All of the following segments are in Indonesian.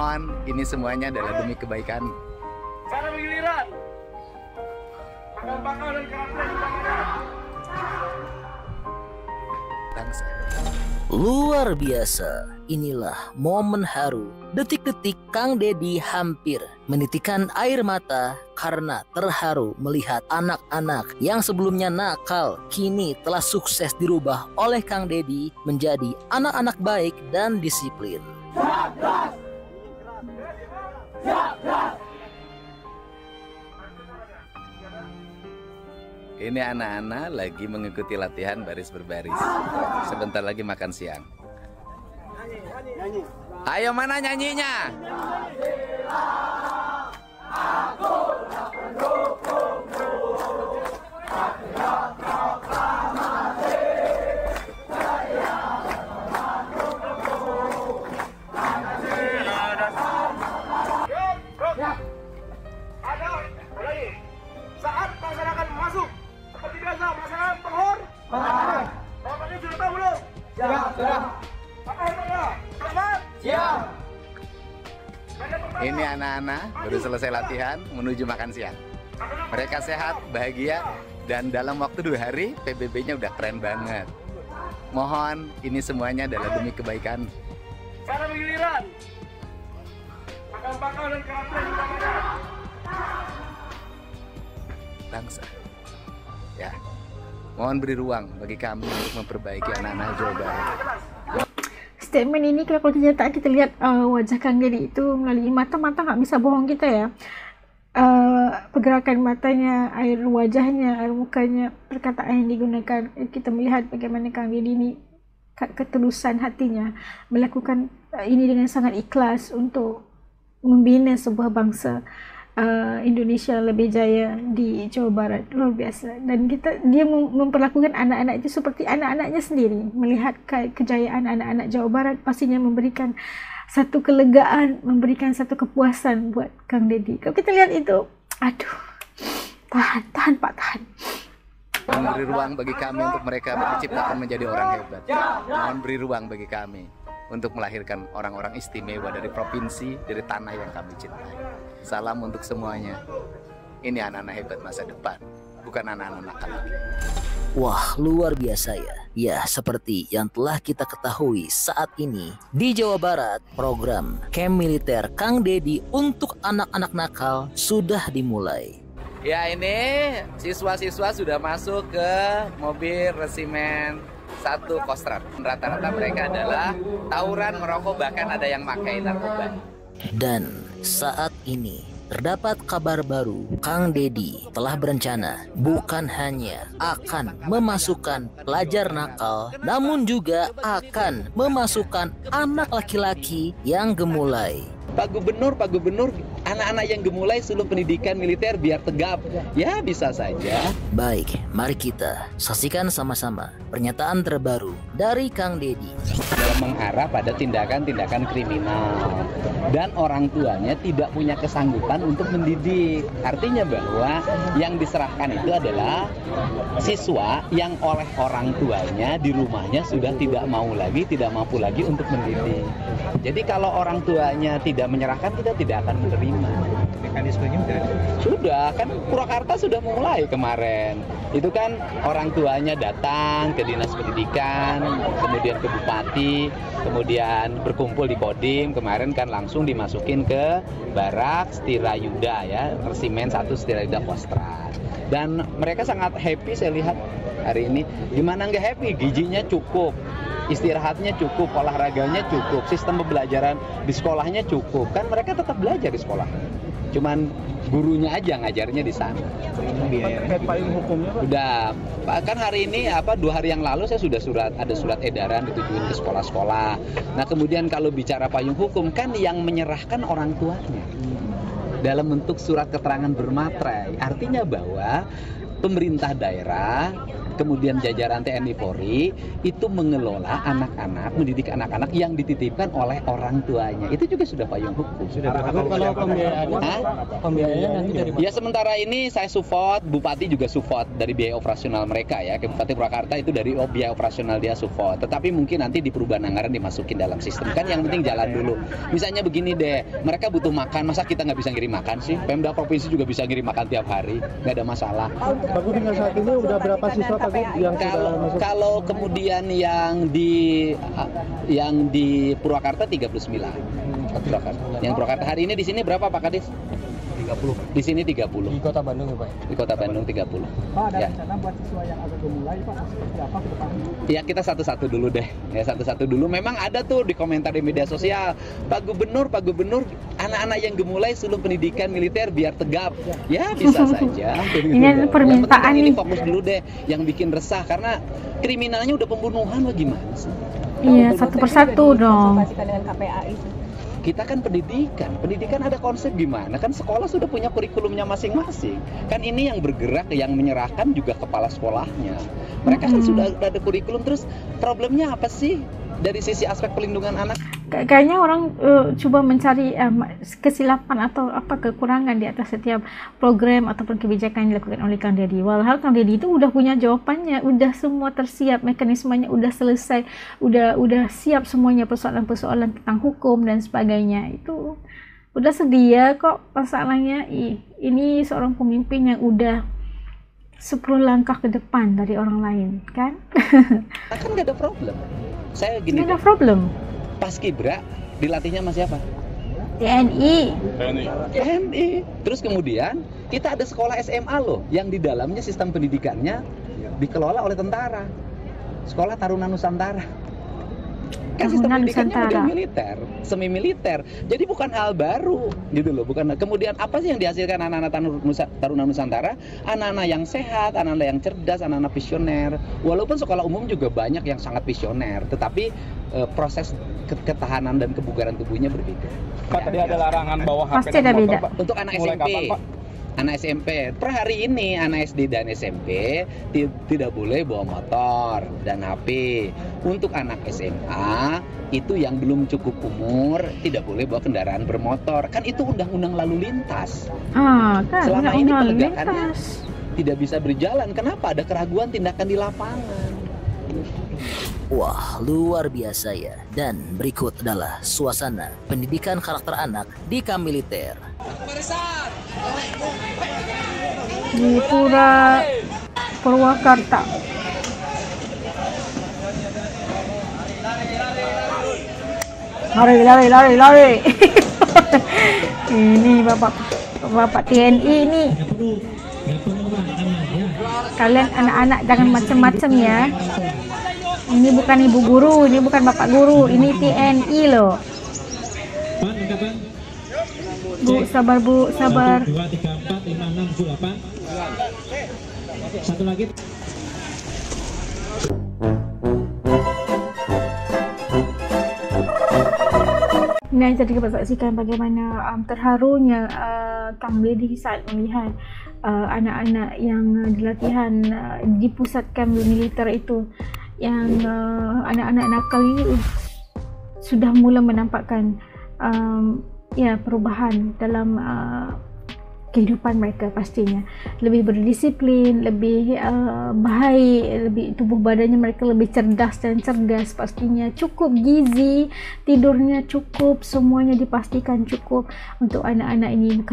Mohon ini semuanya adalah demi kebaikan Pada giliran bakal dan karakter utamanya bangsa. Luar biasa, inilah momen haru. Detik-detik Kang Deddy hampir menitikan air mata karena terharu melihat anak-anak yang sebelumnya nakal kini telah sukses dirubah oleh Kang Deddy menjadi anak-anak baik dan disiplin. Ini anak-anak lagi mengikuti latihan baris berbaris. Sebentar lagi makan siang. Ayo, mana nyanyinya? ada lagi saat masyarakat masuk seperti biasa masyarakat penghor bapaknya sudah tahu belum? Sudah. Apa ya? Selamat. Siap. Ini anak-anak baru selesai latihan menuju makan siang. Mereka sehat, bahagia, dan dalam waktu 2 hari PBB-nya udah keren banget. Mohon ini semuanya adalah demi kebaikan Pada giliran bakal dan karakter utamanya bangsa. Ya, mohon beri ruang bagi kami untuk memperbaiki anak-anak Jawa Barat. Statement ini kalau kenyataan kita lihat wajah Kang Deddy itu melalui mata nggak bisa bohong kita ya. Pergerakan matanya, air wajahnya, air mukanya, perkataan yang digunakan, kita melihat bagaimana Kang Deddy ini ketulusan hatinya melakukan ini dengan sangat ikhlas untuk membina sebuah bangsa Indonesia lebih jaya di Jawa Barat. Luar biasa. Dan dia memperlakukan anak-anak itu seperti anak-anaknya sendiri. Melihat kejayaan anak-anak Jawa Barat pastinya memberikan satu kelegaan, memberikan satu kepuasan buat Kang Deddy. Kalau kita lihat itu, aduh, tahan Pak, tahan. Memberi ruang bagi kami untuk mereka diciptakan menjadi orang hebat. Mohon beri ruang bagi kami untuk melahirkan orang-orang istimewa dari provinsi, dari tanah yang kami cintai. Salam untuk semuanya. Ini anak-anak hebat masa depan, bukan anak-anak nakal lagi. Wah, luar biasa ya. Ya, seperti yang telah kita ketahui saat ini di Jawa Barat, program Camp Militer Kang Deddy untuk anak-anak nakal sudah dimulai. Ya, ini siswa-siswa sudah masuk ke mobil resimen 1 Kostrad. Rata-rata mereka adalah tawuran, merokok, bahkan ada yang pakai narkoba. Dan saat ini terdapat kabar baru, Kang Deddy telah berencana bukan hanya akan memasukkan pelajar nakal, namun juga akan memasukkan anak laki-laki yang gemulai. Pak Gubernur, anak-anak yang gemulai suruh pendidikan militer biar tegap. Ya, bisa saja. Baik, mari kita saksikan sama-sama pernyataan terbaru dari Kang Deddy. Dalam mengarah pada tindakan-tindakan kriminal. Dan orang tuanya tidak punya kesanggupan untuk mendidik. Artinya bahwa yang diserahkan itu adalah siswa yang oleh orang tuanya di rumahnya sudah tidak mampu lagi untuk mendidik. Jadi kalau orang tuanya tidak menyerahkan, kita tidak akan menerima. Mekanismenya sudah, kan Purwakarta sudah mulai kemarin. Itu kan orang tuanya datang ke dinas pendidikan, kemudian ke bupati, kemudian berkumpul di Kodim. Kemarin kan langsung dimasukin ke Barak Setirayuda ya, Resimen 1 Setirayuda Kostrad. Dan mereka sangat happy saya lihat hari ini. Gimana nggak happy? Gizinya cukup, istirahatnya cukup, olahraganya cukup, sistem pembelajaran di sekolahnya cukup. Kan mereka tetap belajar di sekolah. Cuman gurunya aja ngajarnya di sana. Terkait payung hukumnya, Pak? Udah, kan hari ini 2 hari yang lalu saya sudah ada surat edaran ditujuin ke sekolah-sekolah. Nah, kemudian kalau bicara payung hukum kan yang menyerahkan orang tuanya. Dalam bentuk surat keterangan bermaterai. Artinya bahwa pemerintah daerah kemudian jajaran TNI Polri itu mengelola anak-anak, mendidik anak-anak yang dititipkan oleh orang tuanya. Itu juga sudah payung hukum. Kalau pembiayaannya nanti dari ya sementara ini saya support, Bupati juga support dari biaya operasional mereka ya. Bupati Purwakarta itu dari biaya operasional dia support. Tetapi mungkin nanti di perubahan anggaran dimasukin dalam sistem. Kan yang penting jalan dulu. Misalnya begini deh, mereka butuh makan, masa kita nggak bisa ngirim makan sih? Pemda provinsi juga bisa ngirim makan tiap hari, nggak ada masalah. Bapak hingga saat ini udah berapa siswa Pak yang sudah masuk? Kalau kemudian yang di Purwakarta 39. Yang Purwakarta hari ini di sini berapa Pak Kadis? 30. Di sini 30. Di Kota Bandung ya Pak? Di Kota Bandung 30. Pak, ada rencana buat siswa yang agak gemulai Pak, seperti apa ke depan? Ya kita satu-satu dulu deh. Ya satu-satu dulu. Memang ada tuh di komentar di media sosial, Pak Gubernur, anak-anak yang gemulai suruh pendidikan militer biar tegap. Ya bisa saja. Ini permintaan ini nih. fokus dulu deh yang bikin resah karena kriminalnya udah pembunuhan gimana sih? Iya, satu persatu dong. Dengan KPA itu. Kita kan pendidikan ada konsep gimana, kan sekolah sudah punya kurikulumnya masing-masing. Kan ini yang bergerak, yang menyerahkan juga kepala sekolahnya. Mereka kan sudah ada kurikulum, terus problemnya apa sih dari sisi aspek pelindungan anak? Kayaknya orang coba mencari kesilapan atau apa kekurangan di atas setiap program ataupun kebijakan yang dilakukan oleh Kang Deddy. Walhal Kang Deddy itu udah punya jawabannya, udah semua tersiap, mekanismenya udah selesai, udah siap semuanya, persoalan-persoalan tentang hukum dan sebagainya itu udah sedia kok. Masalahnya ini seorang pemimpin yang udah 10 langkah ke depan dari orang lain, kan? Kan nggak ada problem. Saya gini. Nggak ada problem. Paskibra dilatihnya sama siapa? TNI. Terus kemudian kita ada sekolah SMA loh yang di dalamnya sistem pendidikannya dikelola oleh tentara. Sekolah Taruna Nusantara. Kan sistem pendidikannya udah militer, semi militer. Jadi bukan hal baru gitu loh, bukan. Kemudian apa sih yang dihasilkan anak-anak Taruna Nusantara? Anak-anak yang sehat, anak-anak yang cerdas, anak-anak visioner. Walaupun sekolah umum juga banyak yang sangat visioner, tetapi proses ketahanan dan kebugaran tubuhnya berbeda. Pak, tadi ada larangan bawa HP Pasti ada beda. Untuk anak SMP. Anak SMP, per hari ini anak SD dan SMP tidak boleh bawa motor dan HP. Untuk anak SMA, itu yang belum cukup umur tidak boleh bawa kendaraan bermotor. Kan itu undang-undang lalu lintas. Kan Selama ini lalu penegakannya lintas. tidak bisa berjalan. Kenapa? Ada keraguan tindakan di lapangan. Wah, luar biasa ya. Dan berikut adalah suasana pendidikan karakter anak di Kamiliter. Di Purwakarta. Lari. Ini bapak TNI ini. Kalian anak-anak jangan macam-macam ya. Ini bukan ibu guru, ini bukan bapak guru, ini TNI loh. Bu, sabar Bu, sabar. 2, 3, 4, 5, 6, 7, 8. Satu lagi. Nah, jadi kita saksikan bagaimana terharunya Kang Deddy saat melihat anak-anak yang dilatihan di pusat kamp militer itu, yang anak-anak nakal ini sudah mula menampakkan perubahan dalam kehidupan mereka. Pastinya lebih berdisiplin, lebih baik, lebih tubuh badannya mereka lebih cerdas dan cergas, pastinya cukup gizi, tidurnya cukup, semuanya dipastikan cukup untuk anak-anak ini.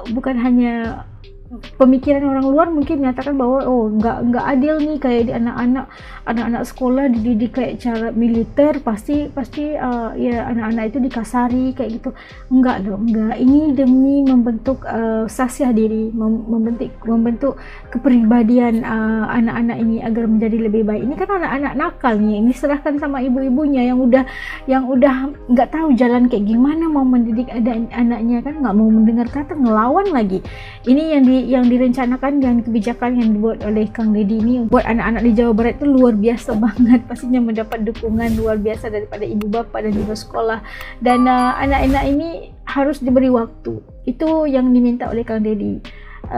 Bukan hanya pemikiran orang luar mungkin menyatakan bahwa nggak adil nih, kayak di anak-anak sekolah dididik kayak cara militer, pasti ya anak-anak itu dikasari kayak gitu. Enggak. Ini demi membentuk sasya diri, membentuk kepribadian anak-anak ini agar menjadi lebih baik. Ini kan anak-anak nakal nih, ini serahkan sama ibu-ibunya yang udah nggak tahu jalan kayak gimana mau mendidik anaknya, kan nggak mau mendengar kata, ngelawan lagi. Ini yang direncanakan dan kebijakan yang dibuat oleh Kang Deddy ini buat anak-anak di Jawa Barat itu luar biasa banget, pastinya mendapat dukungan luar biasa daripada ibu bapak dan juga sekolah. Dan anak-anak ini harus diberi waktu, itu yang diminta oleh Kang Deddy.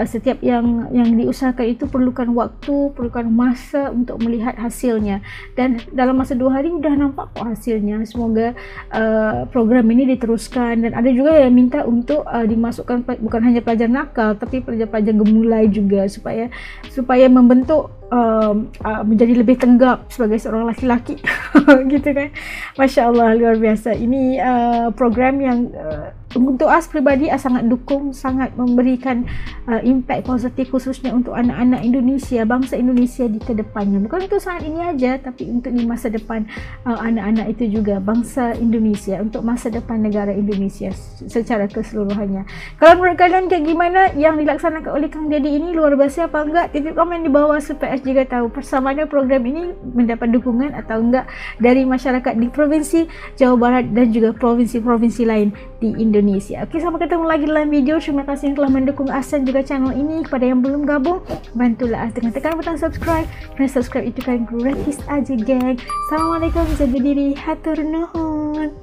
setiap yang diusahakan itu perlukan waktu, perlukan masa untuk melihat hasilnya, dan dalam masa 2 hari sudah nampak kok hasilnya. Semoga program ini diteruskan, dan ada juga yang minta untuk dimasukkan bukan hanya pelajar nakal tapi pelajar-pelajar gemulai juga, supaya membentuk menjadi lebih tenggap sebagai seorang laki-laki gitu kan. Masya Allah, luar biasa. Ini program yang untuk As pribadi sangat dukung, sangat memberikan impact positif khususnya untuk anak-anak Indonesia, bangsa Indonesia di kedepannya. Bukan untuk saat ini aja, tapi untuk di masa depan anak-anak itu juga, bangsa Indonesia, untuk masa depan negara Indonesia secara keseluruhannya. Kalau menurut kalian kayak gimana yang dilaksanakan oleh Kang Dedi ini, luar biasa apa enggak? Titip komen di bawah supaya juga tahu persamanya program ini mendapat dukungan atau enggak dari masyarakat di Provinsi Jawa Barat dan juga provinsi-provinsi lain di Indonesia. Oke, sampai ketemu lagi dalam video. Terima kasih yang telah mendukung As dan juga channel ini. Kepada yang belum gabung, bantulah As dengan tekan butang subscribe. Karena subscribe itu kan gratis aja, geng. Assalamualaikum, jaga diri, hatur nuhun.